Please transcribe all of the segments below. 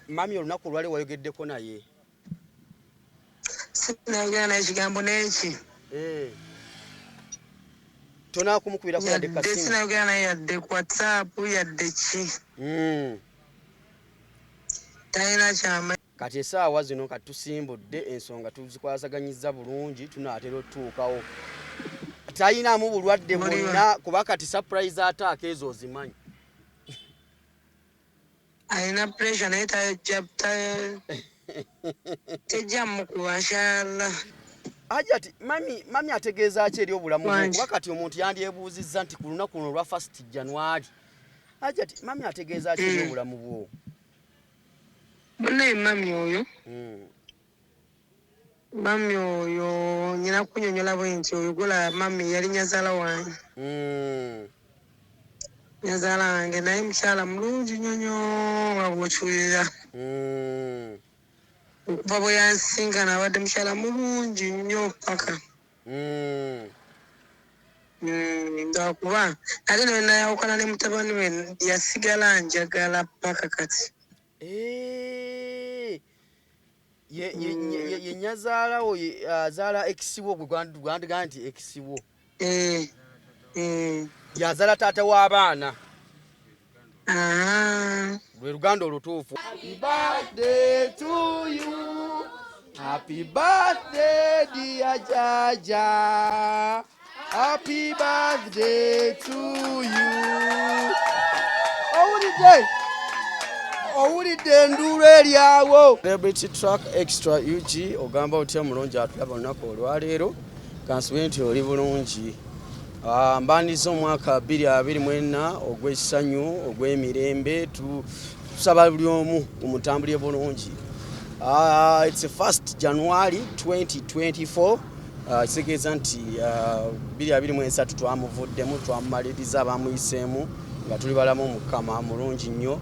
Mami olunaku lwali wayogeddeko naye? Sinayogera naye kigambo n'eki. Tonakumukubirako yadde kasimu? Sinayogera naye yadde ku WhatsApp yadde ki. Talina kyama. Kati essaawa zino kati tusimbudde ensonga tuzikwasaganyizza bulungi tunaatera otutuukawo. Tayinaamu bulwadde bwonna kuba kati surprise attack ezo ozimanyi. Alina pressure naye tejja mukuba inshallah. Hajati mami ategeeza ki eri obulamu bwo kuba kati omuntu yandyebuuzizza nti ku lunaku luno lwa 1st January. Hajati mami ategeeza ki eri obulamu bwo? Bonna mami oyo. Mami oyo nyina kunyonyola bwe nti oyo gola mami yali nyazaala wange. Nyazaala wange naye mukyala mulungi nyonyo wabwokiwulira. Okuva bwe yansinkana abadde mukyala mulungi nnyo paka. Ndakuba ate ne nayawukana ne mutabani we yasigala njagala paka kati. Ye nyazaala wo azaala ekisibo gwe gwandiga nti ekisibo. Yazaala taata w'abaana. Lwe luganda olutuufu. Happy birthday to you. Happy birthday dear Jaja. Happy birthday to you. Owulidde nduulu eryawo. Celebrity Track Extra UG ogamba otya mulungi atulaba olunaku olwaleero kansibe nti oli bulungi. Mbandiza omwaka 2024 ogw'essanyu ogw'emirembe tusaba buli omu omutambulire bulungi. It's the 1st January 2024. Kitegeeza nti 2023 twamuvuddemu twamumaliriza abamuyiseemu nga tuli balamu Mukama mulungi nnyo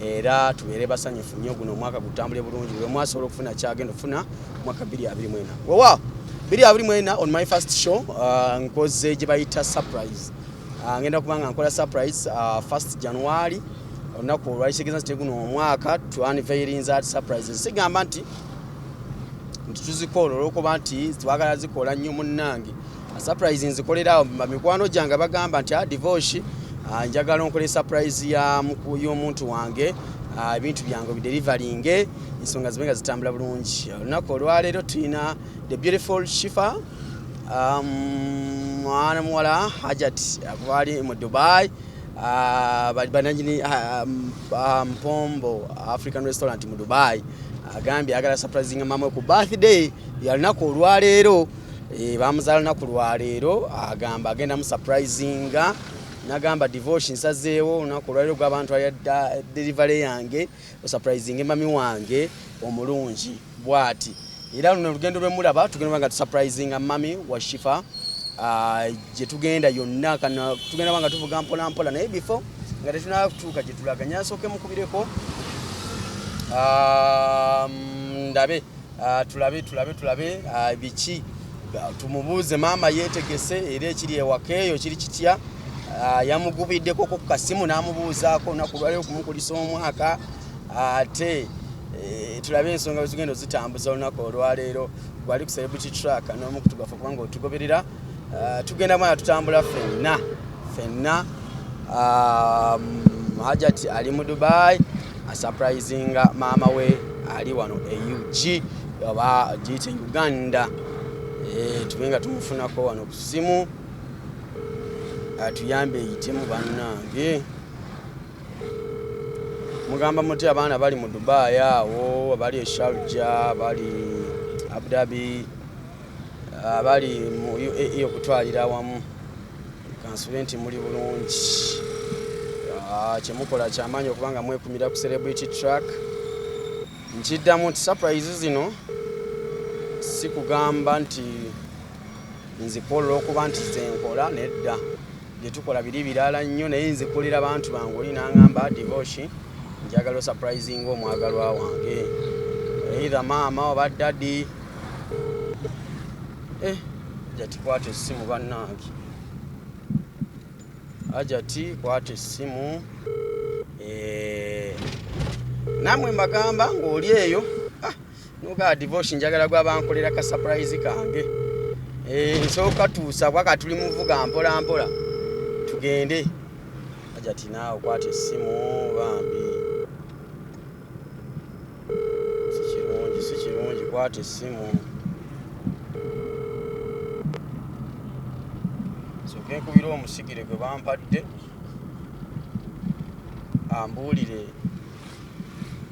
era tubeere basanyufu nnyo guno omwaka gutambule bulungi bwe mwasobola okufuna kyagenda okufuna mwaka 2024. Wow! 2024 on my first show nkoze gye bayita surprise. Ngenda kubanga nkola surprise 1st January olunaku olwakitegeeza nti guno omwaka twaniveirinza surprises. Sigamba nti tuzikola olwokuba nti twagala zikola nnyo munnange. Surprise nzikolera mikwano gyange bagamba nti divorce njagala nkole surprise y'omuntu wange ebintu byange bideliveryinge ensonga zibenga zitambula bulungi. Olunaku olwaleero tulina the beautiful Shifa mwana muwala Hajati akubali mu Dubai bananyini Mpombo African restaurant mu Dubai agambye agala surprising mama ku birthday ya lunaku olwaleero. Bamuzaala lunaku lwaleero agamba agenda mu surprisinga nagamba divorce nsazeewo olunaku olwaleero gw'abantu ya delivery yange surprising mami wange omulungi bwati. Era luno lugendo lwe mulaba tugenda nga surprising mami wa Shifa gye tugenda yonna kana tugenda banga tuvuga mpola mpola naye before nga tetunala kutuuka gye tulaganya asooke mukubireko ndabe tulabe biki tumubuuze maama yeetegese era ekiri ewaka eyo kiri kitya. Yamugubiddeko ku kasimu n'amubuuzaako olunaku lwaleero kumukulisa omwaka ate tulabe ensonga bwe tugenda ozitambuza olunaku olwaleero. Gwali ku Celebrity Track n'omu kutugafa kubanga otugoberera tugenda mwana tutambula ffenna. Hajati ali mu Dubai surprisinga maama we ali wano EUG oba giyite Uganda. Tubenga tumufunako wano ku simu atuyambe eyitemu bannange. Mugamba muti abaana bali mu Dubai awo bali e Sharjah bali Abu Dhabi bali mu UAE okutwalira wamu kansibe nti muli bulungi. Kyemukola kyamaanyi okubanga mwekumira ku Celebrity Track. Nkiddamu nti surprise zino si kugamba nti nzikola olwokuba nti zenkola nedda. Bye tukola biri birala nnyo naye nzikolera abantu bange oli n'angamba divorce njagala surprising omwagalwa wange either maama oba daddy. Hajati kwata essimu bannange. Hajati kwata essimu namwe mbagamba ng'oli eyo nuga divorce njagala gwa bankolera ka surprise kange nsooka tuusa bwaka tuli muvuga mpola mpola tugende aja tinaawo kwata essimu bambi si kirungi kwata essimu soke nkubira omusigire gwe bampadde ambuulire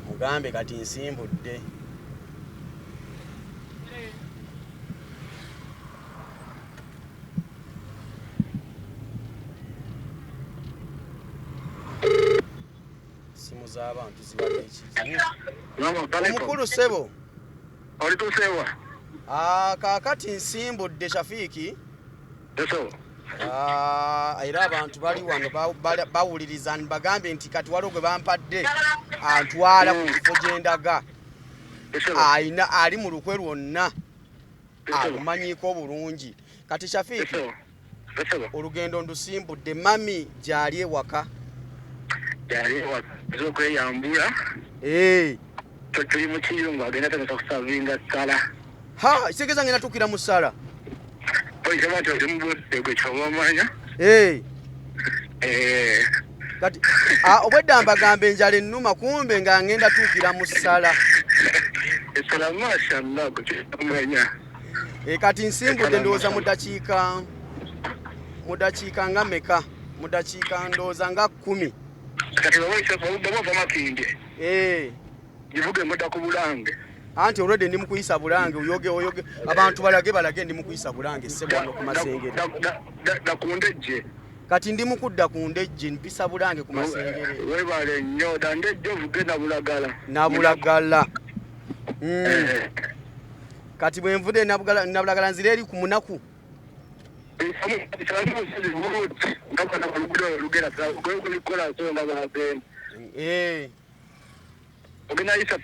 mugambe kati nsimbudde simu z'abantu zibadde omukulu ssebo olitusewa kaakati nsimbudde Shafiiki era abantu bali wano bawuliriza bagambe nti kati waliwo gwe bampadde antwala ku kifo gye ndaga ayina ali mu lukwe lwonna alumanyiiko obulungi kati Shafiiki olugendo ndusimbudde mami gyali ewaka okweyambula tuli mu kiyungu agenda tagasa kusavinga ssala kitegeeza ngenda tuukira mu ssala oikyabati oli mubudde gwe kyobamanya kati obwedda mbagambe enjala ennuma kumbe nga ngenda tuukira mu ssala essala mashallah gwe kyokamanya kati nsimbudde ndowooza mu dakiika nga meka mu dakiika ndowooza nga 10 kati bwova makinde givuge mudda ku bulange anti olwedde ndi mukuyisa bulange oyoge abantu balage ndi mukuyisa bulange ssebo wano ku masengere dakundejje kati ndi mukudda ku ndejje mpisa bulange ku masengere webale nnyo dandejje ovuge nabulagala kati bwe nvudde nabulagala nzira eri ku munaku ogenda yisa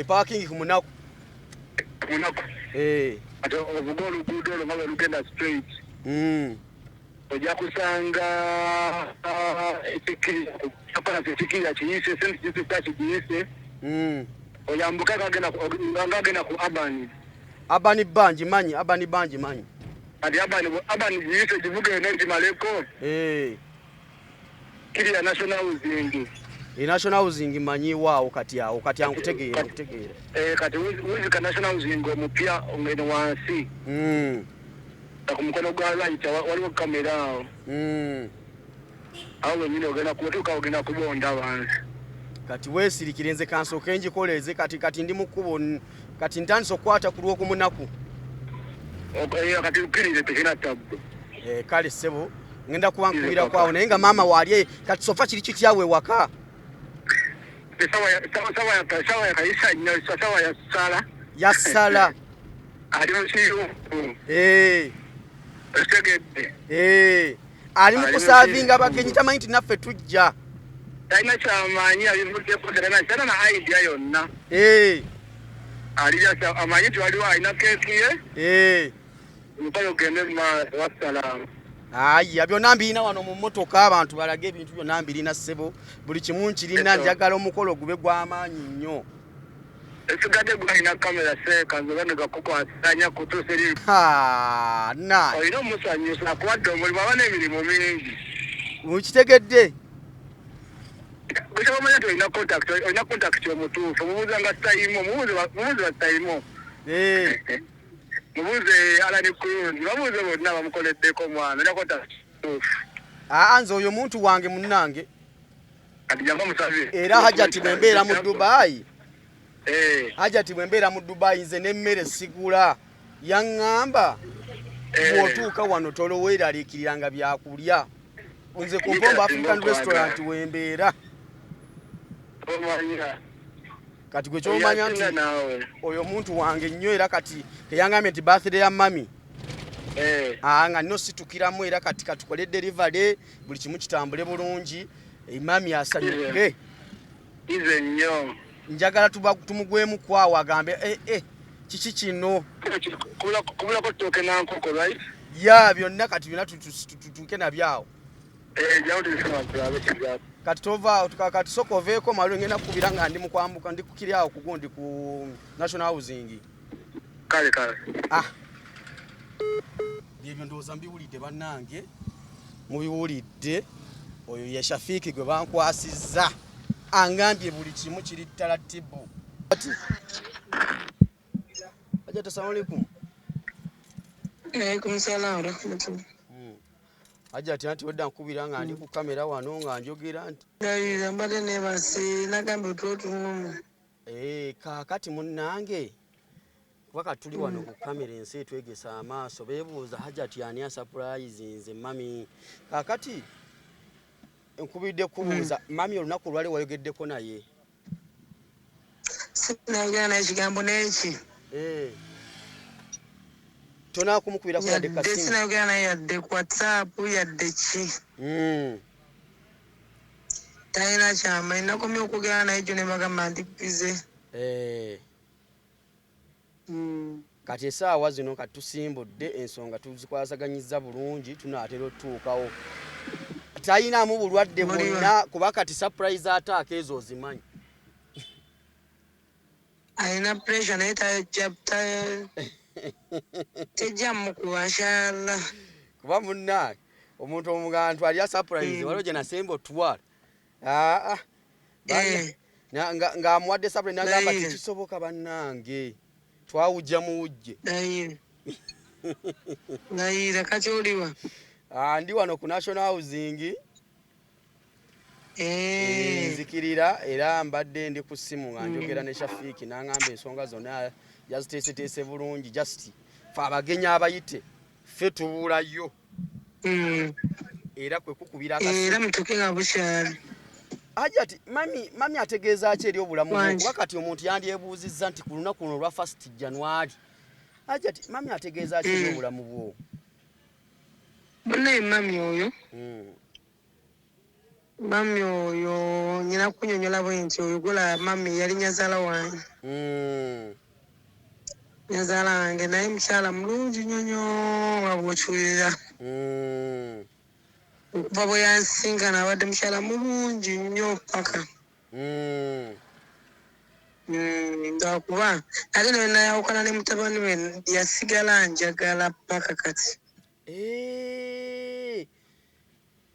parking ku munaku ate ovuga oluguudo olwo nga bwe lugenda straight ojja kusanga ekikiriza kiyise sente kisita kigiyise oyambuka ngagenda ku abani banji manyi ati abani giyise givuga eno ntimaleko kiriya national housing national housing manyi waawo kati ankutegeera kati wizika national housing omupya ngeno wansi ku mukono gwa right waliwo kamera awo wenyini ogenda kutuuka ogenda kubonda wansi kati weesirikire nze kansooke ngikoleze kati ndi mu kkubo kati ntandise okukwata ku lw'okumunaku kati ukirize tekina tabbu kale ssebo ngenda kuba nkubira kwawo naye nga maama waali kati sofa kiri kityawe ewaka sawa yakayisa nnyo sawa yassala ali mu kiyungu otegedde ali mu kusaavinga bagenyi tamanyi nti naffe tujja talina kyamanyi abivuddeko tana na idea yonna amanyi nti waliwo alina keeki ye mpayo ogende mumaaso wassalamu ayi byonna mbirina wano mu mmotoka abantu balage ebintu byonna mbirina ssebo buli kimu nkirina njagala omukolo gube gw'amaanyi nnyo esigadde gwalina kamera seeka nze gakukwasanya kutuusa eri olina omusanyusa akuwadde omulimu aba n'emirimu mingi mukitegedde bwekyabamanya nti olina contact omutuufu omubuuza nga sitayimo mubuuze basitayimo mubuuze alani kulungi babuuze bonna bamukoleddeko mwana olina contact omutuufu nze oyo muntu wange munnange kati jamba musabye era hajati bwembeera mu Dubai hajati bwembeera mu Dubai nze n'emmere sigula yaŋŋamba bw'otuuka wano toloweeraliikiriranga byakulya nze ku Mpombo African Restaurant wembeera kati gwe kyomanya nti oyo muntu wange nnyo era kati teyangambye nti birthday ya mami nga nno situkiramu era kati katukole delivery buli kimu kitambule bulungi mami asanyuke ize nnyo njagala tumugwemu kwawo agambe kiki kino kubulako ttooke nankoko right ya byonna kati byonna tutuuke nabyawo kati tova kati sokoveeko malo ngenda kubira nga ndi mukwambuka ndi kukiri awo kugundi ku National Housing. Kale. Byebyo ndowooza mbiwulidde bannange mubiwulidde oyo ya Shafiki gwe bankwasizza angambye buli kimu kiri taratibu. Ajata assalamu alaikum. Alaikum salaam rahmatullah. Ajati anti wedda nkubira nga ndi ku kamera wano nga njogera nti Ndayira mbadde nebase nagambe otutumu. Kaakati munnange kuba tuli wano ku kamera ensi etwegesa amaaso beebuuza Hajati ani surprise nze mami. Kaakati nkubidde kubuuza mami olunaku lwali wayogeddeko naye. Sinayogera naye kigambo n'eki. Tona kumukubira ku yadde kasimu. Sinayogera naye yadde ku WhatsApp yadde ki. Talina kyama nakomye okugera naye gyo ne bagamba ndi busy. Kati essaawa zino kati tusimbudde ensonga tuzikwasaganyizza bulungi tunaatera otutuukawo. Talinamu bulwadde bwonna kuba kati surprise attack ezo ozimanyi. Alina pressure naye tejja mukuba inshallah. Kuba munnaye omuntu omugantu alya surprise waliwo gye nasemba otwala. Ng'amuwadde surprise n'agamba tekisoboka bannange. Twawujja mu wujje. Nayira kati oliwa? Ndi wano ku National Housing. Nzikirira era mbadde ndi ku ssimu nga njogera ne Shafiki n'angamba ensonga zonna yaziteeseteese bulungi just fe abagenyi abayite ffe tubuulayo. Era kwe kukubira akasimu. Era mutuuke nga bukyali. Hajati mami ategeeza ki eri obulamu bwo kuba kati omuntu yandyebuuzizza nti ku lunaku luno olwa 1st January. Hajati mami ategeeza ki eri obulamu bwo? Bonna mami oyo. Mami oyo nyina kunyonyola bwe nti oyo gula mami yali nyazaala wange. Nyazaala wange naye mukyala mulungi nyonyo nga bw'okiwulira. Okuva bwe yansinga n'abadde mukyala mulungi nnyo paka. Ndakuba ate nawe nayawukana ne mutabani we yasigala njagala paka kati.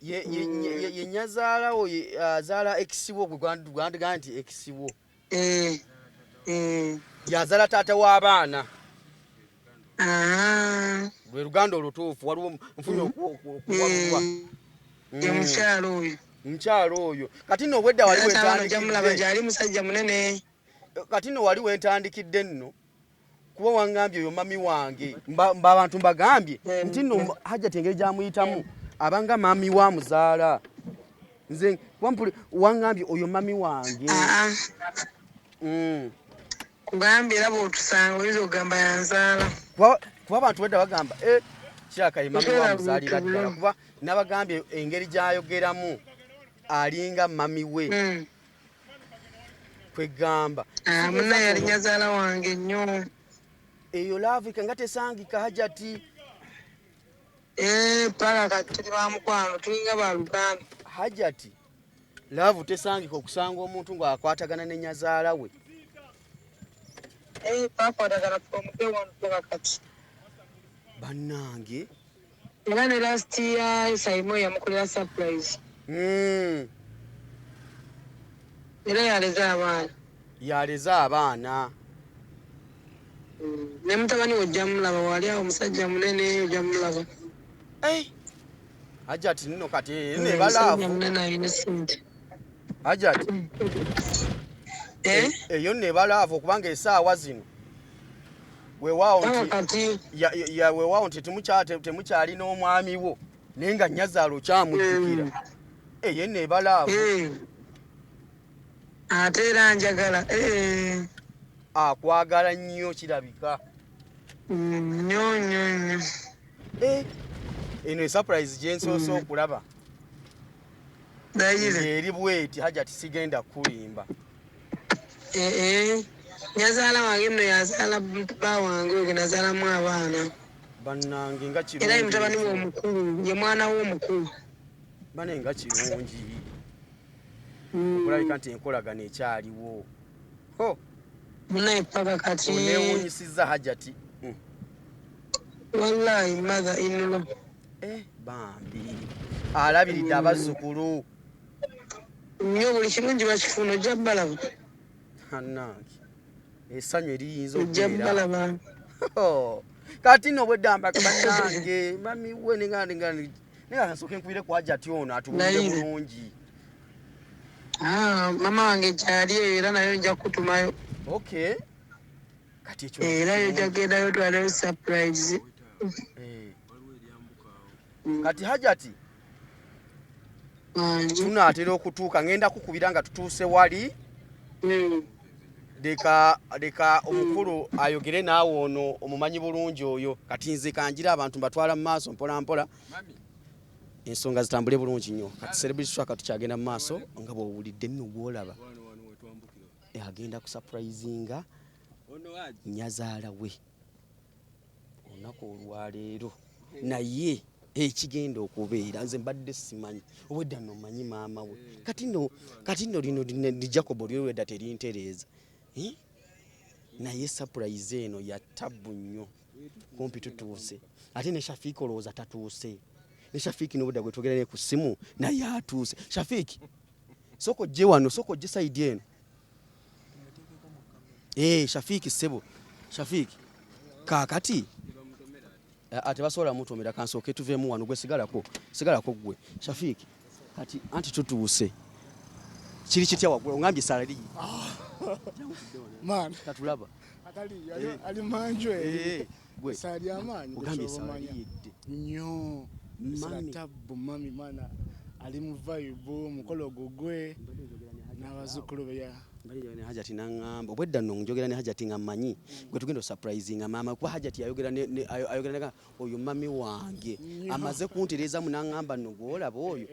Ye nyazaala wo azaala ekisibo gwe gwandiga nti ekisibo. Yazaala taata w'abaana. Lwe luganda olutuufu waliwo nfunye okuwalulwa. Mukyalo oyo. Mukyalo oyo. Kati nno obwedda wali wentandikidde. Gyali musajja munene. Kati nno wali wentandikidde nno kuba wangambye oyo mami wange. Abantu mbagambye nti nno Hajati engeri gy'amuyitamu abanga mami wa muzaala. Nze wangambye oyo mami wange. Kugambye era bw'otusanga oyinza okugamba yanzaala. Kuba abantu wedda bagamba kiraka ye mami wa muzaalira ddala kuba nabagambye engeri gy'ayogeramu alinga mami we. Kwegamba. Munna yali nyazaala wange nnyo. Eyo laavika nga tesangika Hajati. Paka kati tuli ba mukwano tulinga ba luganda. Hajati laavu tesangika okusanga omuntu ng'akwatagana ne nyazaala we. Pakwatagana tumuke wano paka kati. Bannange. Era ne last year Saimo yamukolera surprise. Era yaleza abaana. Ne mutabani we ojja mulaba wali awo omusajja munene ojja mulaba. Hajati nno kati ne balaavu. Hajati. Eyo ne balaavu okubanga essaawa zino. Weewaawo nti temukyali n'omwami wo naye nga nnyazaala okyamujjukira. Ye ne balaavu. Ate era njagala. Akwagala nnyo kirabika. Nnyo. Eno surprise gye nsoose okulaba. Eri bweti Hajati sigenda kulimba. Nyazaala wange nno yazaala bba wange oyo nazaalamu abaana. Bannange nga kirungi. Era mutabani we omukulu ye mwana we omukulu. Bane nga kirungi. okulabika nti enkolagana ekyaliwo munaye paka kati onewunyisiza Hajati wallahi mother in law bambi alabiridde abazzukulu nnyo buli kirungi bakifuna ojja balaba annange essanyu eriyinza ojja balaba kati no bwedamba kabannange mami we nengasooka enkubire ku Hajati ono atuwulire bulungi mama wange kyali eyo era nayo nja kutumayo kati ekyo era yo jagendayo twaleyo surprise kati Hajati tunaatera okutuuka ngenda kukubira nga tutuuse wali leka omukulu ayogere naawe ono omumanyi bulungi oyo kati nze kanjira abantu mbatwala mu maaso mpola mpola ensonga zitambule bulungi nnyo kati celebrity track tukyagenda mu maaso nga bw'owulidde nno gw'olaba agenda kusurprisinga nnyazaala we olunaku olwaleero naye ekigenda okubeera nze mbadde simanyi obwedda nno omanyi maama we kati nno lino Jacob lyolwedda terintereeza naye surprise eno ya tabu nnyo kumpi tutuuse ate ne Shafiiki olowooza tatuuse ne Shafiiki n'obudda gwe twogera naye ku ssimu naye atuuse Shafiiki soko gye wano soko gye sayidi eno Shafiiki ssebo Shafiiki kaakati ate basobola mutomera kansooke tuveemu wano gwe sigalako gwe Shafiiki kati anti tutuuse kiri kitya waggula ongambye salari man tatulaba ali manjwe sali amaanyi ongambye salari yedde nnyo tabu mami mana ali mu vibe mukolo gugwe n'abazzukulu be ne Hajati n'aŋŋamba obwedda nno njogera ne Hajati nga mmanyi gwe tugenda osurprisinga maama kuba Hajati ayogera oyo mami wange amaze kuntereeza mu n'aŋŋamba nno gw'olaba oyo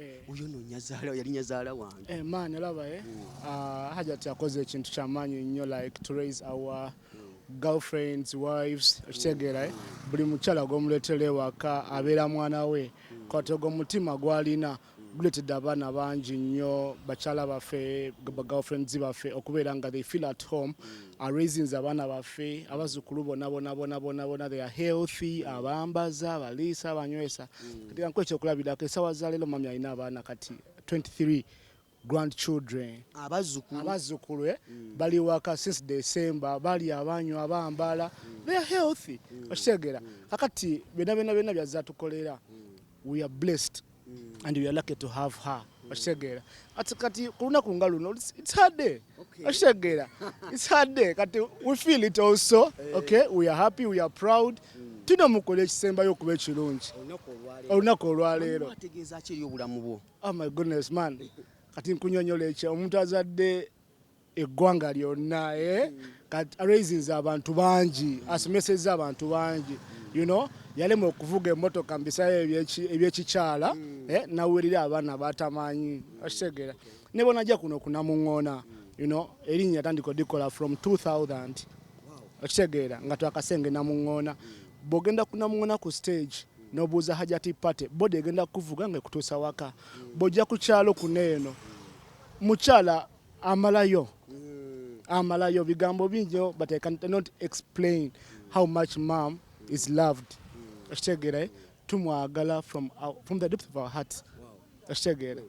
nno yali nyazaala wange man olaba Hajati akoze ekintu kyamaanyi nnyo like to raise our girlfriends wives okitegeera buli mukyala gw'omuleetera ewaka abeera mwana we kwate ogw'omutima gw'alina guletedde abaana bangi nnyo bakyala baffe girlfriends baffe okubeera nga they feel at home raisins abaana baffe abazzukulu bonna they are healthy abambaza abaliisa abanywesa kati kankuwa ekyokulabirako esawa za leero mami alina abaana kati 23 grandchildren abazzukulu bali waka since December bali abanywa abambala they are healthy okitegeera kakati byonna byazza tukolera we are blessed and we are lucky to have her okitegeera kati ku lunaku nga luno it's hard day okitegeera it's hard day kati we feel it also okay we are happy we are proud tuna mukola ekisembayo okuba ekirungi olunaku olwaleero ategeeza kiri obulamu bwo oh my goodness man kati nkunyonyola ekyo omuntu azadde eggwanga lyonna kati raisins abantu bangi asomesezza abantu bangi you know yalemwa okuvuga emmotoka mbisayo ebyekikyala nawulira abaana batamanyi okitegeera ne bonajja kuno kunamuŋŋoona you know erinnya tandika odikola from 2000 okitegeera nga twakasenge namuŋŋoona bw'ogenda kunamuŋŋoona ku stage n'obuuza Hajati Party bodi egenda kuvuga nga ekutuusa waka bw'ojja ku kyalo kuno eno mukyala amalayo bigambo bingi but I cannot explain how much mom is loved okitegeera tumwagala from the depth of our hearts okitegeera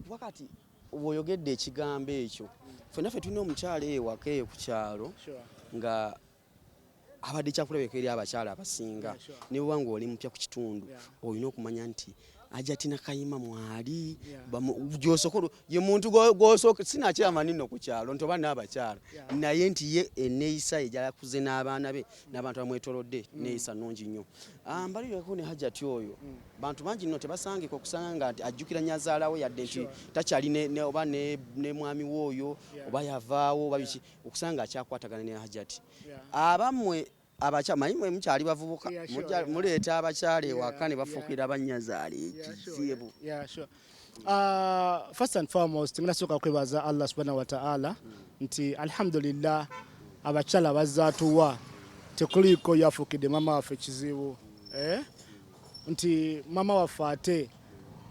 wakati bw'oyogedde ekigambo ekyo ffenaffe tulina omukyala ewaka eyo ku kyalo nga abadde kyakulabeka eri abakyala abasinga ne bwe nga oli mupya ku kitundu olina okumanya nti Hajati Nakayima mwali gyosokolo ye muntu gwosooka sinakyamani nno ku kyalo nti oba n'abakyala naye nti ye eneeyisa egyalakuze n'abaana be n'abantu bamwetolodde neeyisa nnungi nnyo mbalireko ne Hajati oyo bantu bangi nno tebasangika okusanga nti ajjukira nnyazaala we yadde nti takyali oba ne mwami we oyo oba yavaawo oba biki okusanga akyakwatagana ne Hajati abammwe manyi mwe mukyali bavubuka muleeta abakyala ewaka ne bafuukira bannyazaala ekizibu first and foremost ngasooka kwebaza Allah subhanahu wa ta'ala nti alhamdulillah abakyala bazaatuwa tekuliko yafuukidde mama waffe ekizibu nti mama waffe ate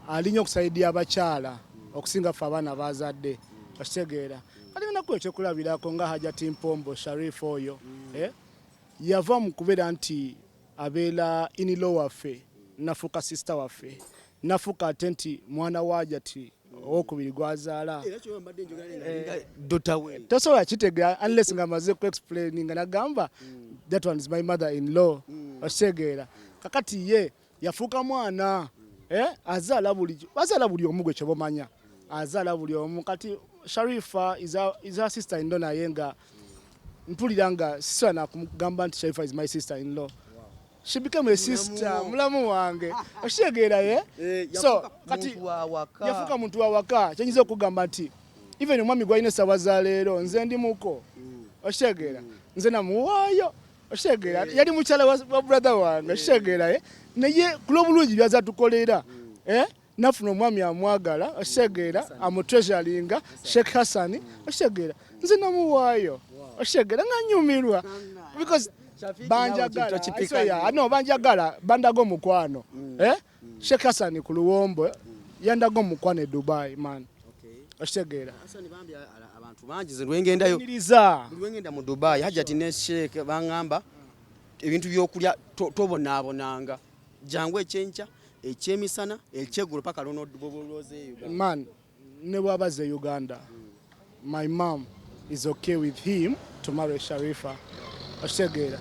alinya okusaidia abakyala okusinga ffe abaana bazadde okitegeera kati nginaku ekyokulabirako nga Hajati Mpombo Sharif oyo yava mu kubeera nti abeera in-law waffe nafuuka sister waffe nafuuka ate nti mwana wa Hajati owokubiri gwazaala tosobola kitegeera unless nga amaze ku explain nga nagamba that one is my mother in law okitegeera kakati ye yafuuka mwana azaala buli omu gwe kyebomanya azaala buli omu kati Sharifa is her sister in law naye nga mpulira nga sisobola nakugamba nti Sharifa is my sister in law. She became a sister mulamu wange okitegeera ye so kati yafuuka muntu wa waka kyenyiza okugamba nti even omwami gwalina essaawa za leero nze ndimuko okitegeera nze namuwaayo okitegeera yali mukyala wa brother wange okitegeera ye naye ku lw'obulungi byaza tukolera nafuna omwami amwagala okitegeera amutreasuringa Sheikh Hassan okitegeera nze namuwaayo okitegeera nga nyumirwa because banjagala bandaga omukwano Sheikh Hassan ku Luwombo yandaga omukwano e Dubai man okitegeera abantu bangi ze lwengendayo lwengenda mu Dubai Hajati ne Sheikh bangamba ebintu byokulya tobonaabonanga jangu ekyenkya ekyemisana ekyeggulo paka luno boboloze Uganda man ne bwabaze Uganda my mom is okay with him to marry Sharifa okitegeera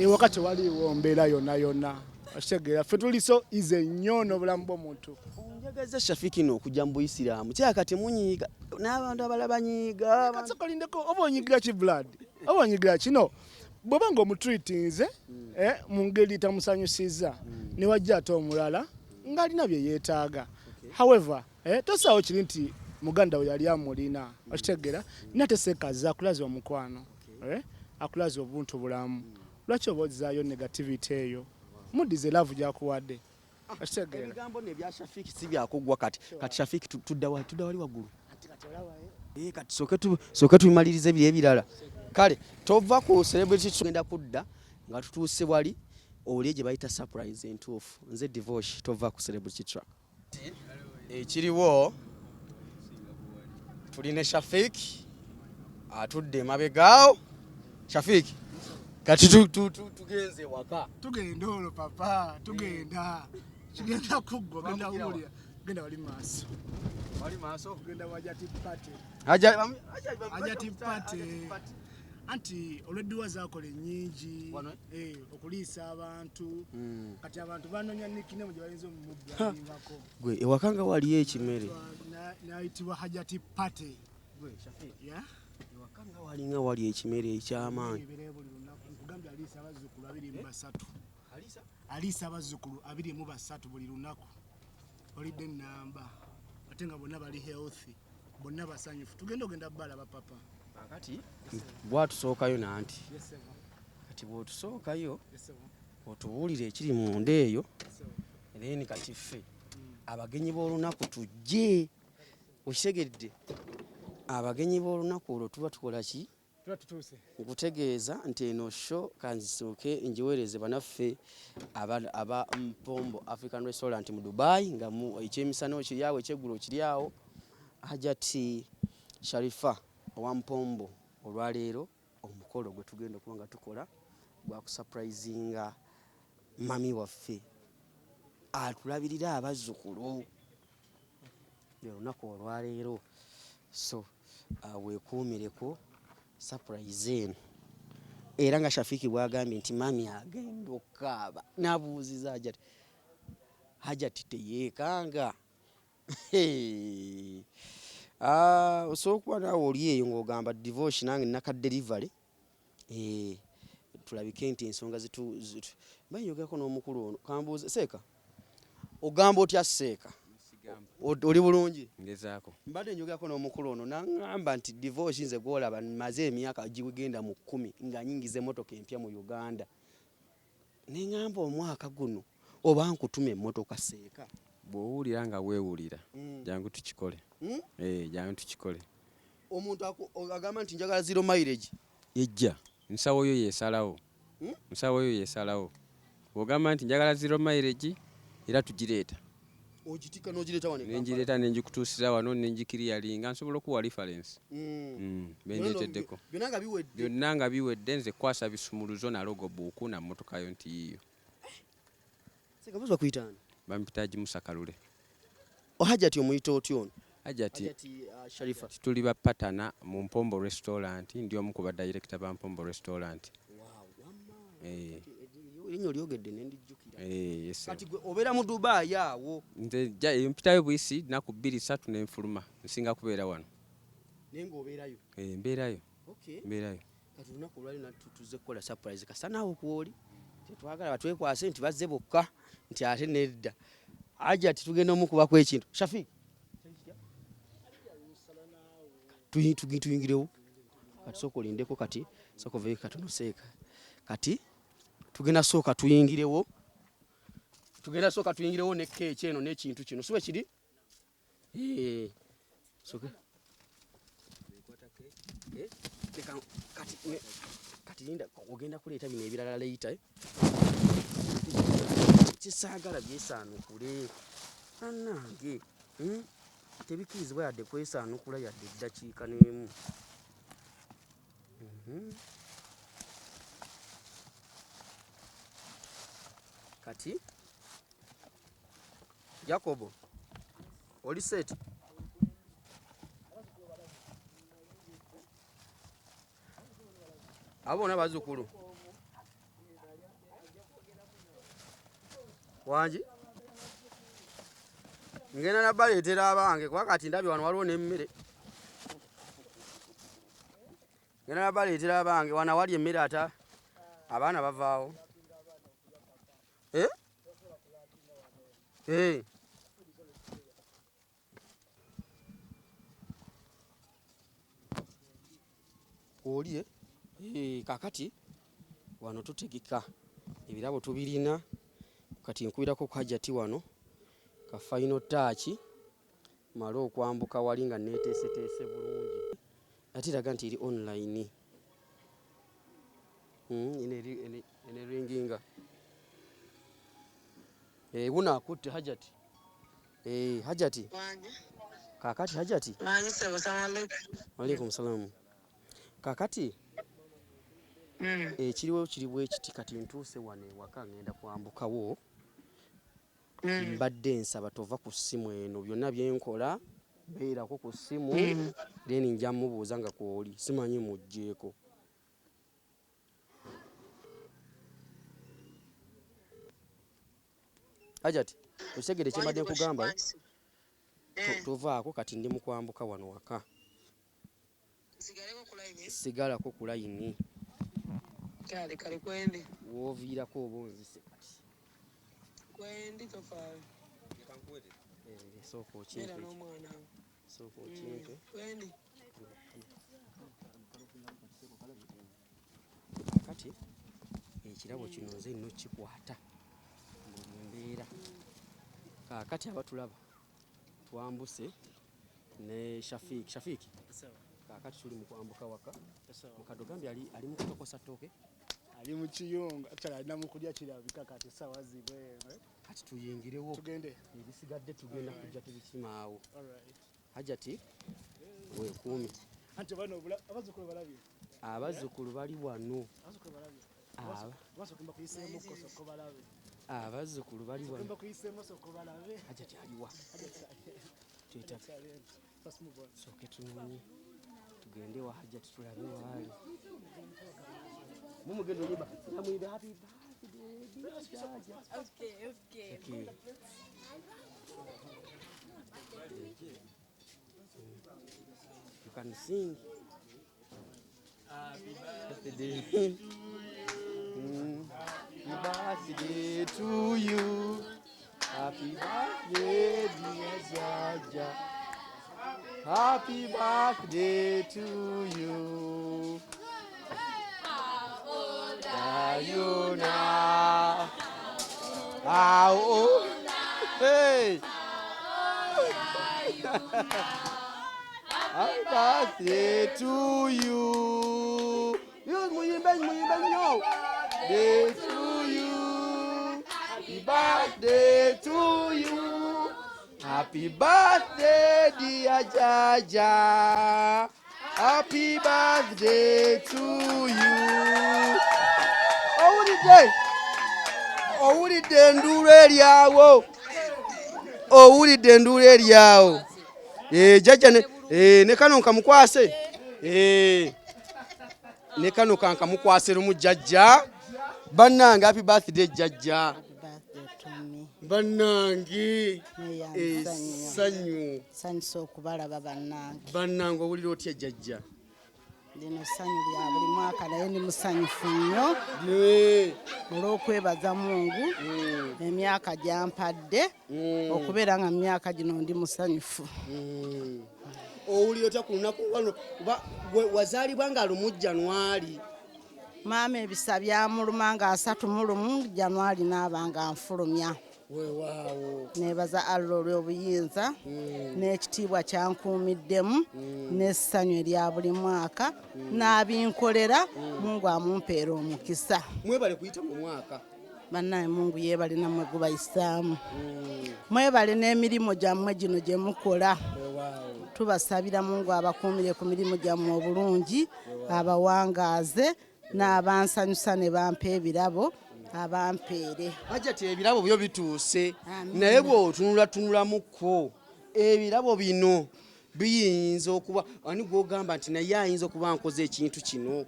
wakati waliwo mbeera yonna okitegeera ffe tuliso ize nnyo n'obulamu bw'omuntu njagaza Shafiki n'okujja mu Buisiraamu kyakati munyiiga n'abantu abalala banyiiga katsokolindeko oba onyigira ki blood oba onyigira kino bw'oba ng'omutreatinze mu ngeri tamusanyusiza ne wajja ate omulala ng'alina bye yeetaaga however tosaawo kiri nti muganda we yali amulina okitegeera nate seekaza akulaza omukwano akulaza obuntu bulamu lwaki oba ozzaayo negativity eyo muddize laavu gyakuwadde okitegeera ebigambo nebya Shafiki si byakugwa kati Shafiki tudda wali waggulu kati sooke tubimalirize biri ebirala kale tova ku celebrity tugenda kudda nga tutuuse wali oli gye bayita surprise entuufu nze divorce tova ku celebrity track ekiriwo tuline Shafiki atudde emabegaawo Shafiki kati tugenze waka tugenda olwo papa tugenda kigenda kuggwa genda wulira genda wali maaso genda Hajati Pate Hajati Pate anti olw'edduwa zaakola ennyingi okuliisa abantu kati abantu banoonya nickname gye bayinza omumuddangako gwe ewaka nga waliyo ekimere nayitibwa Hajati Pate ewaka nga walinga wali ekimere ekyamaanyi nkugambye aliisa abazzukulu 23 buli lunaku olidde ennamba ate nga bonna bali healthy bonna basanyufu tugenda ogenda balaba papa kati bwatusookayo nanti kati bwotusookayo otubuulire ekiri munda eyo then kati ffe abagenyi b'olunaku tujje okitegedde abagenyi b'olunaku olwo tuba tukola ki nkutegeeza nti eno show kanzisooke njiweereze banaffe aba Mpombo African Restaurant mu Dubai nga ekyemisana kiryawo ekyeggulo kiryawo Hajati Sharifa owa Mpombo olwaleero omukolo gwe tugenda okuba nga tukola gwa kusurprisinga mami waffe atulabirira abazzukulu olunaku olwaleero so weekuumireko surprise eno era nga Shafiki bwagambye nti mami agenda okukaaba n'abuuziza Hajati teyeekanga osobola okuba naawe oli eyo ng'ogamba divorce nange naka delivery tulabike nti ensonga banyogako n'omukulu ono kambuuze Seeka ogamba otya Seeka oli bulungi ngezaako mbadde njogako n'omukulu ono naŋŋamba nti divorce nze gwolaba maze emyaka gigenda mu 10 nga nyingiza emmotoka empya mu Uganda neŋŋamba omwaka guno oba nkutuma emmotoka Seeka bw'owulira nga weewulira jangu tukikole jangu tukikole omuntu agamba nti njagala 0 mileage yejja nsawo yo yeesalawo bw'ogamba nti njagala 0 mileage era tugireeta ogitika n'ogireta wano nenjireta nenjikutuusira wano nenjikiriyalinga nsobola okuwa reference bendeteddeko byonna nga biwedde nze kwasa bisumuluzo na logo buuku na mmotokayo nti yiyo segabuzi bakuyitaani bampitaji musakalule ohajati omuyita otyo ono Hajati Sharifa tuli bapatana mu Mpombo restaurant ndi omu ku badirector ba Mpombo restaurant erinnya olyogedde nendijjukira yes kati gwe obeera mu Dubai awo nze mpitayo buyisi naku 2-3 nenfuluma nsinga kubeera wano naye ng'obeerayo mbeerayo mbeerayo kati olunaku olwali natutuze kukola surprise kasa naawe kwoli tetwagala batwekwase nti bazze bokka nti ate nedda Hajati tugenda omukubako ekintu Shafiki tuyingirewo kati sooka olindeko kati sooka oveeko katono seeka kati tugenda sooka tuyingirewo ne keeki eno n'ekintu kino sibe kiri soke kati linda ogenda kuleeta bino ebirala leeta kisaagala byesaanukule annange tebikirizibwa yadde kwesaanukula yadde eddakiika n'emu kati Jacobo oli seti abona bazukulu wangi ngenda nabaleetera abange kuba kati ndabye wano waliwo n'emmere ngenda nabaleetera abange wana wali emmere ata abaana bavaawo oli kakati wano tutegeka ebirabo tubirina kati nkubirako ku Hajati wano ka final touch mala okwambuka wali nga neeteeseteese bulungi ate eraga nti eri online ene ringinga bunaakutte Hajati Hajati kakati Hajati waalaikum salamu kakati kiriwo kiriwo ekiti kati ntuuse wano ewaka ngenda kwambukawo mbadde nsaba tova ku ssimu eno byonna byenkola beerako ku ssimu then nja mubuuza nga kwoli simanyi mugjeeko Hajati okitegedde kyembadde nkugamba tovaako kati ndi mu kwambuka wano waka sigalako ku layini kale kwendi wooviirako oba onzise kati kwendi tofaayo sooka okimpe sooka okimpe kati ekirabo kino nze nno kikwata mu mbeera kakati abatulaba twambuse ne Shafiki kakati tuli mu kwambuka waka mukadogambi ali mu kutokosa ttooke ali mu kiyunga actually alina mu kulya kirabika kati essaawa zibwemwe kati tuyingirewo tugende ebisigadde tugenda kujja tubikimaawo Hajati weekuumi anti bano abazzukulu balabye abazzukulu bali wano abazzukulu bali wano Hajati aliwa sooke tunoonye tugende wa Hajati tulabe waali mumugendo liba namwibe happy birthday okay you can sing happy birthday happy birthday to you happy birthday dear Jaja happy birthday to you are you now how old hey happy birthday to you muyimbe nyo day to you happy birthday to you Happy birthday, dear Jaja. Happy birthday to you. Owulidde enduulu eryawo. Owulidde enduulu eryawo. Jajja ne kano nkamukwase. Ne kano kankamukwase lumu jajja. Bannange happy birthday jajja. Bannange ssanyu okubalaba bannange. Bannange owulira otya jajja? Lino ssanyu lya buli mwaka naye ndi musanyufu nnyo olw'okwebaza Mungu emyaka gyampadde okubeera nga mu myaka gino ndi musanyufu. Owulira otya ku lunaku wano wazaalibwa nga lumu January? Maama ebisa byamuluma nga 31 January naaba nga nfulumya. Weewaawo. Neebaza Allah olw'obuyinza n'ekitiibwa kyankuumiddemu n'essanyu erya buli mwaka n'abinkolera Mungu amumpeera omukisa. Mwebale kuyita mu mwaka. Bannaye Mungu yeebale nammwe gubayisaamu. Mwebale n'emirimu gyammwe gino gye mukola. Tubasabira Mungu abakuumire ku mirimu gyammwe obulungi, abawangaaze n'abansanyusa ne bampa ebirabo abampeere. Hajati ebirabo byo bituuse naye bw'otunulatunulamuko ebirabo bino biyinza okuba ani gw'ogamba nti naye ayinza okuba nkoze ekintu kino.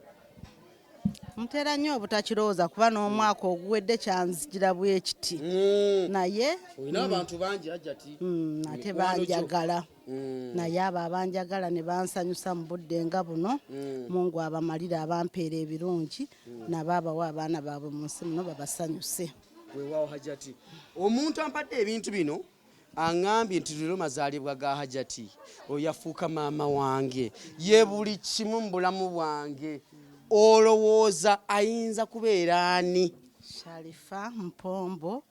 Mutera nnyo obutakirowooza kuba n'omwaka oguwedde kyanzijira bwekiti naye olina abantu bangi Hajati ate banjagala naye abo abanjagala ne bansanyusa mu budde nga buno Mungu abamalira abampeera ebirungi nabo abawa abaana baabwe mu nsi muno babasanyuse. Weewaawo Hajati, omuntu ampadde ebintu bino aŋŋambye nti leero mazaalibwa ga Hajati oyafuuka maama wange ye buli kimu mu bulamu bwange. Olowooza ayinza kubeera ani? Sharifa Mpombo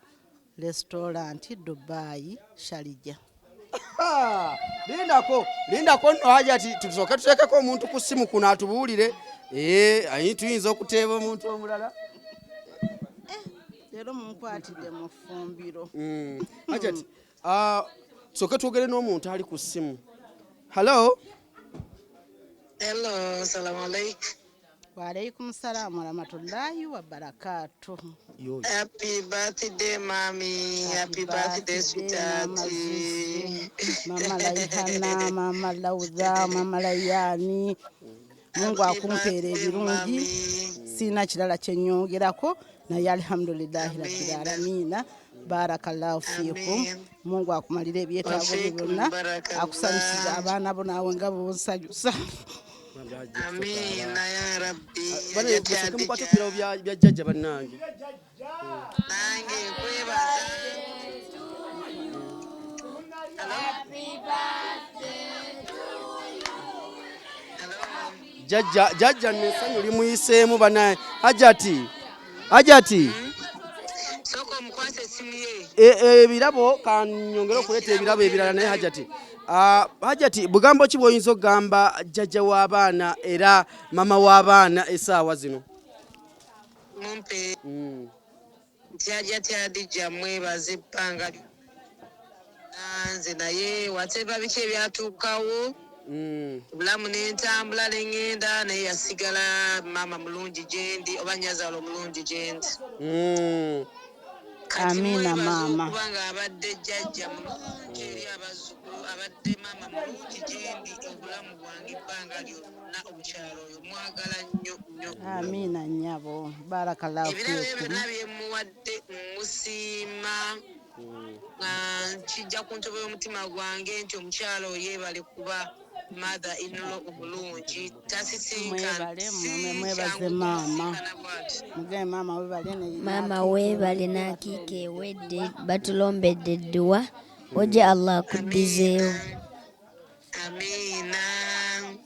Restaurant Dubai Sharija. Lindako nno Hajati tusooke tuteekeko omuntu ku ssimu kuno atubuulire. Ayi tuyinza okuteeba omuntu omulala. Leero munkwatidde mu ffumbiro. Hajati tusooke twogere n'omuntu ali ku ssimu. Hello, salamu alaikum. Wa alaikum salaam wa rahmatullahi wa barakatuh. Happy birthday, mommy. Happy birthday, sweetheart. Mama Laihana, Mama Lauza, Mama Layani. Mungu akumpeera ebirungi. Sina kirala kye nnyongerako naye alhamdulillahi rabbil aalamiina. Barakallahu fiikum. Mungu akumalira ebyetaago byo byonna. Akusanyusiza abaana bo naawe nga bonsanyusa. Amina ya Rabbi. Bale mukwate ku birabo bya jjajja bannange. Nange nkwebaza. Jjajja n'essanyu limuyiseemu bannange. Hajati. Soko omukwase essimu ye. Ebirabo kanyongere okuleeta ebirabo ebirala naye Hajati. Hajati bugambo ki bw'oyinza okugamba jjajja w'abaana era mama w'abaana essaawa zino? Mumpe nti Hajati Adija mwebaza ebbanga nze naye wateba biki ebyatuukawo obulamu n'entambula n'engenda naye yasigala maama mulungi gyendi oba nyazaala omulungi gyendi. Amina maama. Kubanga abadde jjajja mulungi eri abazzukulu abadde maama mulungi gyendi obulamu bwange ebbanga lyonna omukyalo oyo mwagala nnyo nnyo. Amina nnyabo. Barakallahu fiikum. Ebirabo byonna byemuwadde musiima kijja ku ntobo y'omutima gwange nti omukyalo yeebale kuba mother in-law omulungi tasisinkana. Mwebaze maama. Mugee maama weebale ne maama weebale n'akiika ewedde batulombedde edduwa ojje Allah akuddizeewo.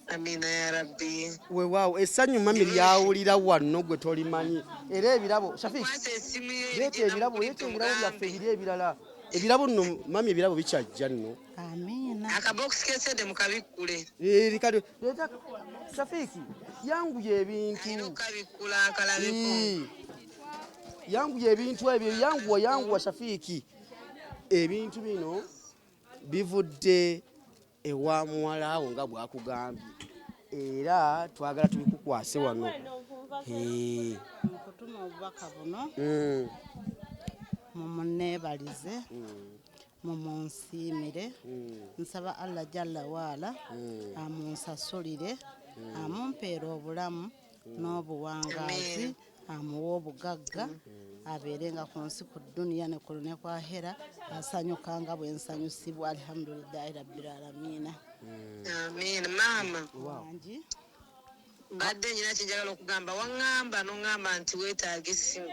Amina ya Rabbi. Weewaawo essanyu mami lyawulira wano gwe tolimanyi era ebirabo Shafiki leeta ebirabo byaffe biri ebirala. Ebirabo nno mami ebirabo bikyajja nno. Amina. Akabokisi k'esente mukabikkule. Leeta Shafiki yanguye ebintu. Kabikkula akalabiko. Yanguye ebintu ebyo yanguwa Shafiki. Ebintu bino bivudde ewa muwala wo nga bwakugambye era twagala tubikukwase wano mukutuma obubaka buno mumuneebalize mumunsiimire nsaba Allah jalla waala amunsasulire amumpeera obulamu n'obuwangaazi amuwa obugagga abeerenga ku nsi ku duniya ne ku ahera asanyukanga bwe nsanyusibwa alhamdulillahi rabbil aalamiina. Amin. Maama wangi badde nyina kinjagala okugamba waŋŋamba n'oŋŋamba nti weetaaga essimu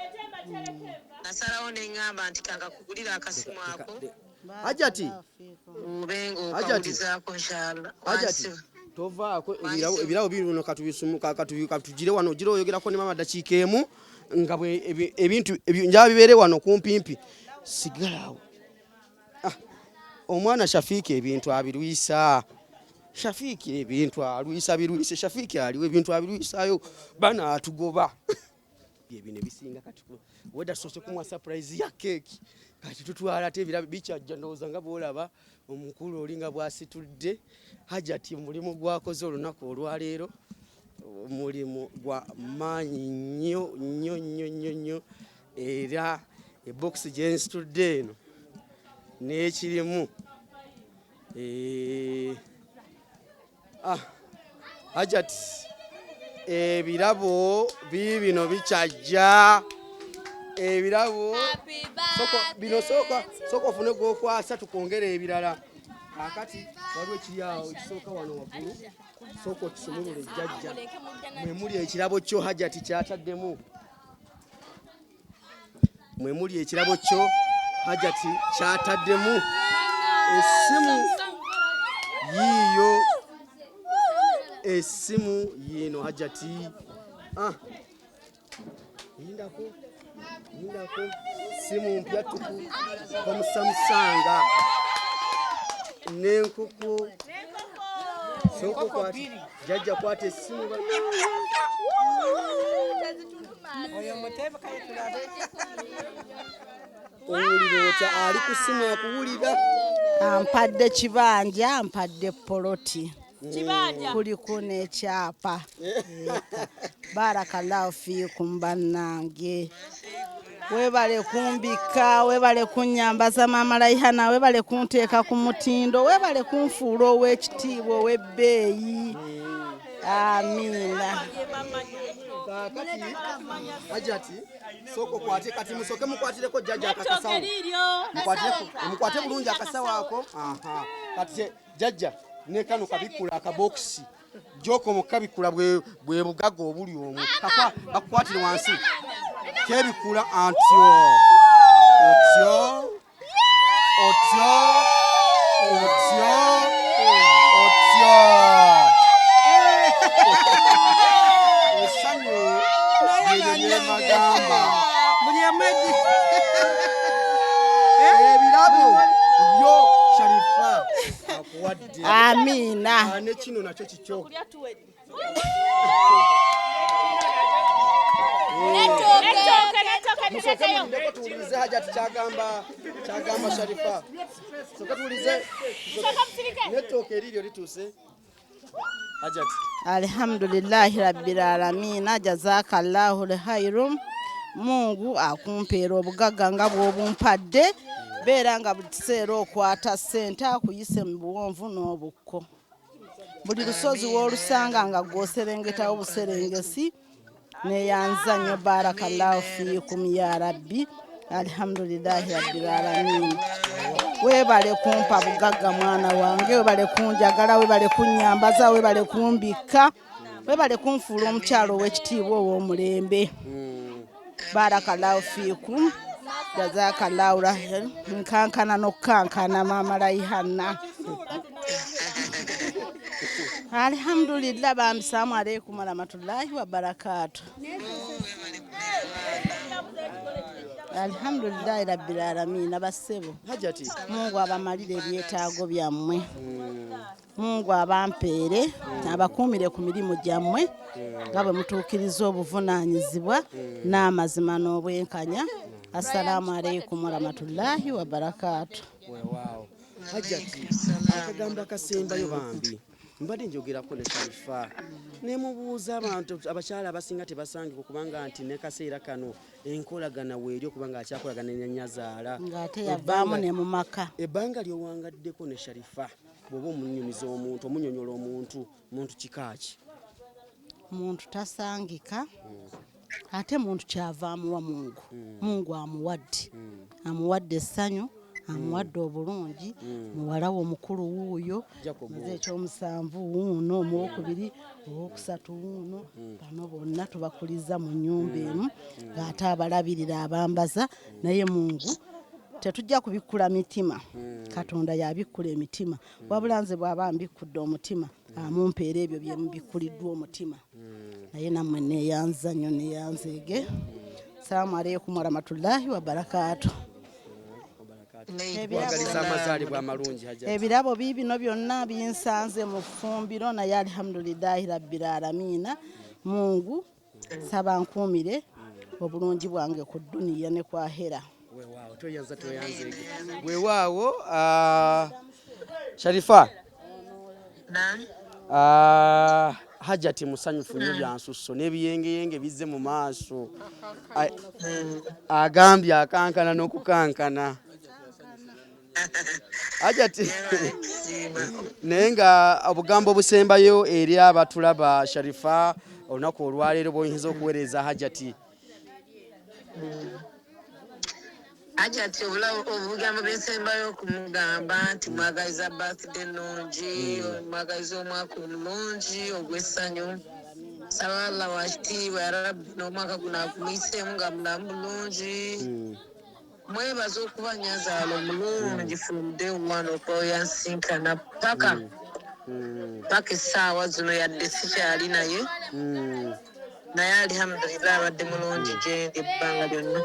nasalawo ne ŋŋamba nti kankakugulira akasimu ako Hajati ubenga okawulizaako nshallah tovaako ebirawo bino katugire wano gira oyogerako ne mama dakiika emu nga ebintu njaba bibeere wano kumpimpi sigalawo. Omwana Shafiiki ebintu abirwisa Shafiiki ebintu alwisa birwise Shafiiki aliwo ebintu abirwisayo bana atugoba byebine bisinga kati weda sose kumwa surprise ya keki kati tutwala ate ebirabo bikyajja ndowooza nga bwolaba omukulu olinga bwasitudde Hajati mulimu gwakoze olunaku olwaleero mulimu gwa maanyi nnyo era ebox gye nsitudde eno n'ekirimu Hajati ebirabo bibino bikyajja ebirabo bino soko ofune gwokwasa tukongere ebirala akati waliwo ekiri awo ekisooka wano waggulu soko okisomolole jjajja mwemuli ekirabo kyo Hajati kyataddemu mwemuli ekirabo kyo Hajati kyataddemu essimu yiyo essimu yino Hajati yindako simu mpya tuku omusamusanga n'enkoko soko kwati jajja kwata essimu oyo mutebe kale tulabe owulira ali ku ssimu akuwulira ampadde kibanja ampadde poloti kuliko n'ekyapa barakallahu fiikum bannange webale kumbika webale kunyambaza mama Laihana webale kunteeka ku mutindo webale kunfuula ow'ekitiibwa ow'ebbeeyi amina. Kakati Hajati soko kwate kati musoke mukwatireko jjajja akasawo mukwate bulungi akasawo ako kati jjajja ne kano kabikula akabokisi joko mukabikula bwe bugaga obuli omwo bakwatire wansi kebikula antyo otyo esanyu yeye magamba ebirabo byo Sharifa akuwadde amina ne kino nakyo kikyo musoke tuwulize Hajati kyagamba Sharifa soka tuwulize netooka eriryo lituuse Hajati. Alhamdulillahi rabbil alamin jazakallahu khairum. Mungu akumpeera obugagga nga bw'obumpadde beera nga buli kiseera okwata ssente akuyise mu buwonvu n'obukko buli lusozi w'olusanga nga gw'oserengetawo buserengesi neyanza nnyo barakallahu fiikum ya rabbi alhamdulillahi rabbil alamin. Webale kumpa bugagga mwana wange webale kunjagala webale kunyambaza webale kumbika webale kunfuula omukyalo ow'ekitiibwa ow'omulembe barakallahu fiikum jazakallahu nkankana n'okkankana mama Laihana alhamdulillah bambi salamu alaikum warahmatullahi wabarakatuh. Alhamdulillahi rabbil alamin abassebo Hajati Mungu abamalire ebyetaago byammwe Mungu abampeere abakuumire ku mirimu gyammwe nga bwe mutuukiriza obuvunaanyizibwa n'amazima n'obwenkanya. Assalamu alaikum warahmatullahi wabarakatuh. Hajjati akagamba akasembayo bambi mbadde njogerako ne Sharifa ne mubuuza abantu abakyala abasinga tebasangika kubanga nti ne kaseera kano enkolagana weeri okubanga akyakolagana ne Nnyazaala ng'ate yavaamu ne mu maka ebbanga ly'owangaddeko ne Sharifa bw'oba omunyumiza omuntu omunyonyola muntu kikaaki muntu tasangika ate muntu kyavaamu wa Mungu amuwadde essanyu amuwadde obulungi muwala wo omukulu wuuyo muze ekyomusanvu wuuno omwokubiri owokusatu wuuno bano bonna tubakuliza mu nnyumba emu ng'ate abalabirira abambaza naye Mungu tetujja kubikkula mitima Katonda yabikkula emitima wabula nze bw'aba mbikkudde omutima amumpeera ebyo bye mbikkuliddwa omutima naye nammwe neeyanza nnyo neeyanzeege salaamu alaikum warahmatullahi wabarakaatu ebirabo biibino byonna binsanze mu ffumbiro naye alhamdulillahi rabbil aalamiina Mungu saba nkuumire obulungi bwange ku dduniya ne ku ahera weewaawo Sharifa Hajjati musanyufu nnyo byansusso n'ebiyengeyenge bizze mu maaso agambye akankana n'okukankana Hajjati naye nga obugambo obusembayo eri abatulaba Sharifa olunaku olwaleero bw'oyinza okuweereza Hajjati Hajjati obugambo byensembayo okumugamba nti mwagaliza birthday ennungi mwagaliza omwaka omulungi ogw'essanyu saba Allah wakitiibwa ya Rabbi n'omwaka guno agumwiseemu nga mulamu bulungi mwebaza okuba Nnyazaala omulungi from day one okuba yansinkana paka essaawa zino yadde sikyali naye alhamdulillah abadde mulungi gyendi ebbanga lyonna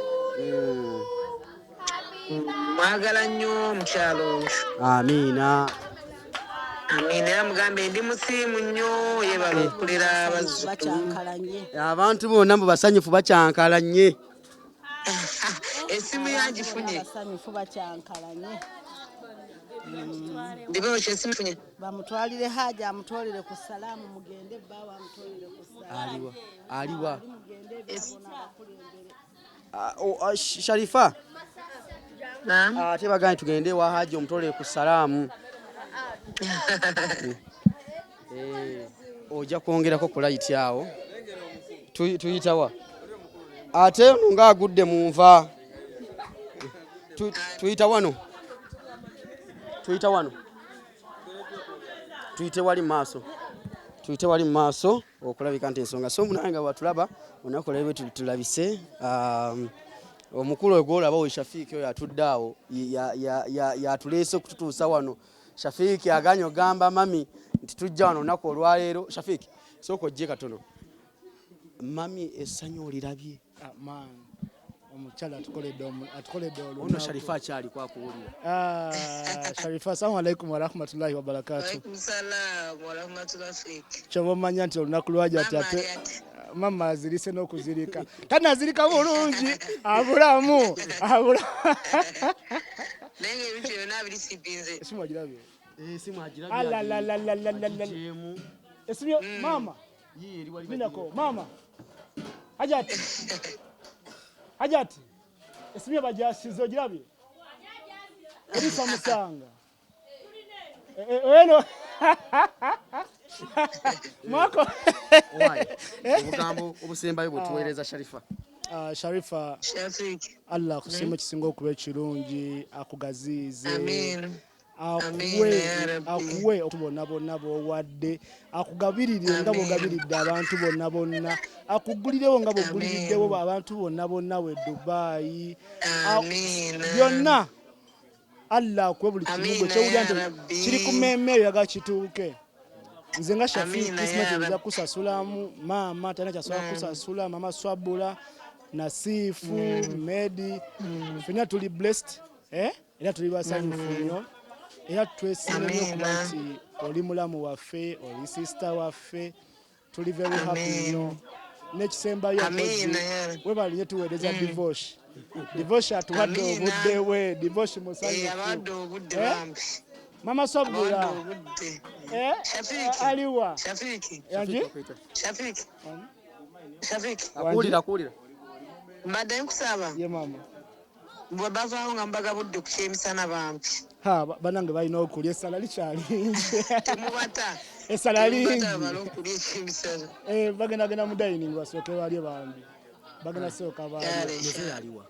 mwagala nnyo omukyalo oyo amiina era mugambe ndi musiimu nnyo yebala okulera abazzukulu abantu bonna mbu basanyufu bakyankalanye esimu yangifunye basanyufu bakyankalanye ndibooki esimu funye bamutwalire Haja amutwalire ku salaamu mugende bbaawe amutwalire ku salaamu aliwa Sharifa ate bagambye tugende wa Haji omutwalire ku salaamu ojja kwongerako ku layiti awo tuyitawa ate ono ng'agudde mu nva tuyita wano tuyite wali mu maaso okulabika nti ensonga so munanga watulaba onakola bwe tulabise omukulu ogwolaba we Shafiiki oyo atudde awo yatuleese okututuusa wano Shafiiki aganye ogamba mami nti tujja wano olunaku olwaleero Shafiiki sooka ojje katono mami essanyu olirabye omukyala atukoledde olunaku ono Sharifa akyali kwakuwulira Sharifa assalamu alaikum warahmatullahi wabarakatuh kyoba omanya nti olunaku lwajati ate mama azirise n'okuzirika tanazirika bulungi abulamu naye ebintu byonna birisipinze esimu agirabye esimu mama binako mama Hajjati esimu bajasize ogirabye erisa musanga eno mwako obugambo obusembayo bwetuweereza Sharifa Sharifa Allah akusiima ekisinga okuba ekirungi akugaziize akuwe okubona bonna b'owadde akugabirire nga bw'ogabiridde abantu bonna akugulirewo nga bw'oguliriddewo abantu bonna we Dubai byonna Allah akuwe buli kimu kyowulira nti kiri ku mmeeme eyo yaga kituuke nze nga Shafiiki Christmas eza kusasulamu maama talina kyasobola kusasula mama Swabula Nasifu Medi ffenna tuli blessed era tuli basanyufu nnyo era twesiima nnyo okuba nti oli mulamu waffe oli sister waffe tuli very happy nnyo n'ekisembayo webalinye tuweereza divorce atuwadde obudde we divorce musanyufu Mama Sobula. Aliwa. Shafiki. Yanji? Shafiki. Akulira. Mbadde nkusaba. Ye mama. Bwe bavaawo nga mbagabudde ku kyemisana bampi. Banange balina okulya essala likyalingi. Temubata. Essala lingi. Bamala okulya ekyemisana. Bagenda mu dining basooke balye bambi. Bagenda sooka balye. Mose yaliwa.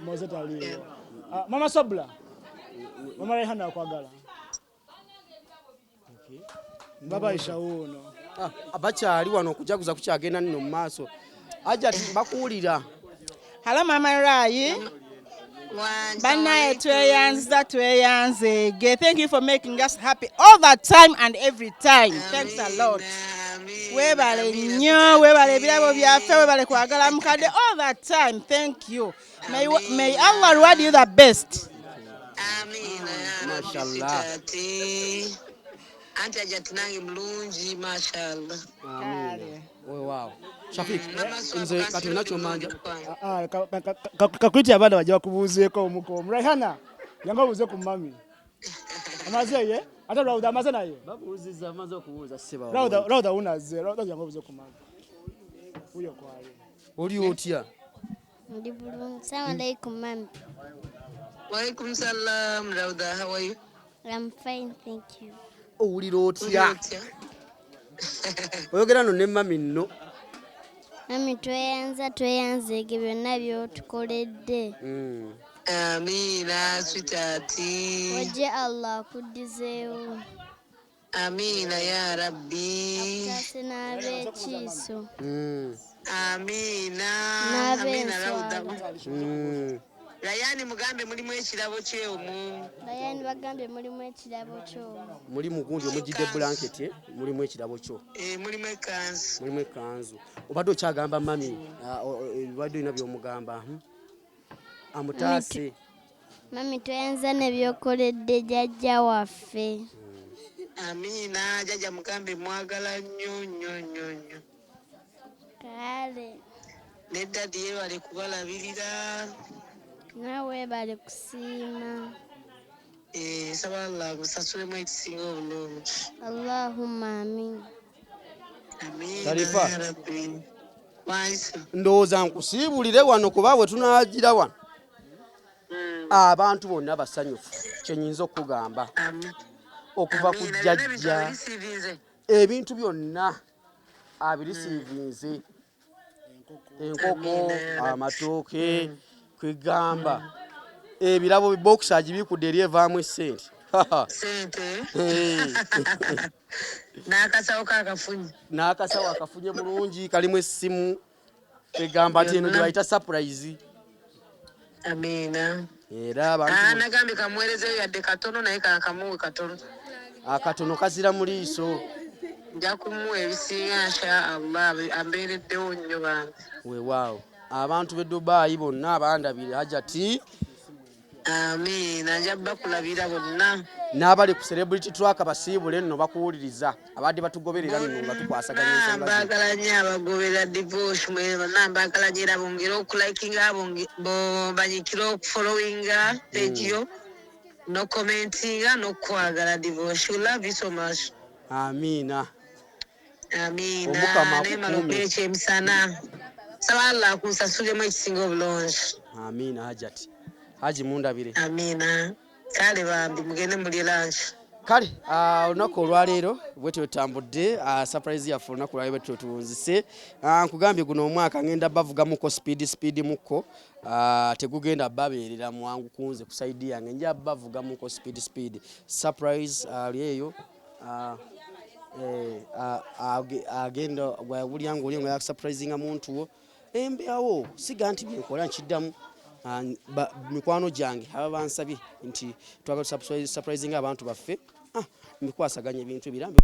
Mose taliwo. Mama Sobula. Mama Rehana akwagala. Baba Ishawo ono. Abakyali wano okujaguza kukyagenda nno mu maaso. Ajja bakuwulira. Hello Mama Rai. Banaye tweyanze. Thank you for making us happy all the time and every time. Thanks a lot. Webale nnyo, webale ebirabo byaffe, webale kwagala mukadde all the time. Thank you. May Allah reward you the best. Mashallah. Anti ajatunange mulungi mashallah. Wow. Shafik, nze kati nacho manja. Kakwiti abana bajja bakubuuzeeko omukomu. Rehana, yanga obuuze ku mami. Amaze ye? Ate Rawda amaze naye? Babuuziza amaze okubuuza seba. Rawda unaze, Rawda yanga obuuze ku mami. Uyo kwali. Oli otya? Ndi bulungi. Assalamu alaikum, mami. Wa alaikum salam, Rawda, how are you? I'm fine, thank you. Owulira otya? Oyogera no ne mami nno. Mami tweyanze ebyo byonna by'otukoledde. Amina, sweetheart. Ojje Allah akuddizeewo. Amina ya Rabbi. Akutaase n'ab'ekiiso. Amina. N'ab'enswala. Layani mugambe mulimu ekirabo kyeomu. Layani bagambye mulimu ekirabo kyo. Mulimu gundi omujjidde blanket, mulimu ekirabo kyo. Mulimu ekanzu. Mulimu ekanzu. Obadde okyagamba mami, obadde olina by'omugamba. Amutaase. Mami tweyanza ne by'okoledde jjajja waffe. Amina, jjajja mugambe mwagala nnyo. Kale. Ne daddy yeebale kubalabirira. Nawe bali kusiima. Nsaba Allah agusasulemu ekisinga obulungi. Allahumma amin. Tarifa. Wansi. Ndowooza nkusiibulire wano kuba bwe tunaagira wano. Abantu bonna basanyufu. Kye nnyinza okugamba. Okuva ku jjajja. Ebintu byonna abirisiivinze. Enkoko, amatooke, kwegamba. Ebirabo boxagi bikudde eri evaamu essente. Sente. N'akasawo akafunye bulungi kalimu essimu. Kwegamba nti eno gye bayita surprise. Amina. Era abantu. Nagambe kamwerezeyo yadde katono naye kankamuwe katono. Akatono kazira mu liiso. Nja kumuwa ebisinga insha Allah ambeereddewo nnyo bange. Weewaawo. Abantu b'e Dubai bonna abandabire Hajati. Amina, nja bakulabira bonna. N'abali ku celebrity track basiibule nno bakuwuliriza. Abadde batugoberera nno nga tukwasaganya ensonga. Mbagala nnyo abagobera divorce mbagala nnyo era bongera okulikinga banyikira okufollowinga page yo no commentinga n'okwagala divorce. We love you so much. Amina. Amina. Nemala okubeera ekyemisana. Saba Allah akunsasulemu ekisinga obulungi. Amina Hajati. Haji mundabire. Amina. Kale bambi mugende mulye lunch. Kale olunaku olwaleero bwe twetambudde surprise yaffe olunaku olwaleero bwe tuwunzise. Nkugambye guno omwaka ngenda bavugamuko speed mukko. Tegugenda babeerera mwangu kunze ku side yange nja bavugamuko speed. Surprise eyo agenda buli ngo ya surprising muntu wo. Embeawo siga nti bikola nkiddamu. Mikwano gyange aba bansabye nti twagala surprising abantu baffe mikwasaganya ebintu birambe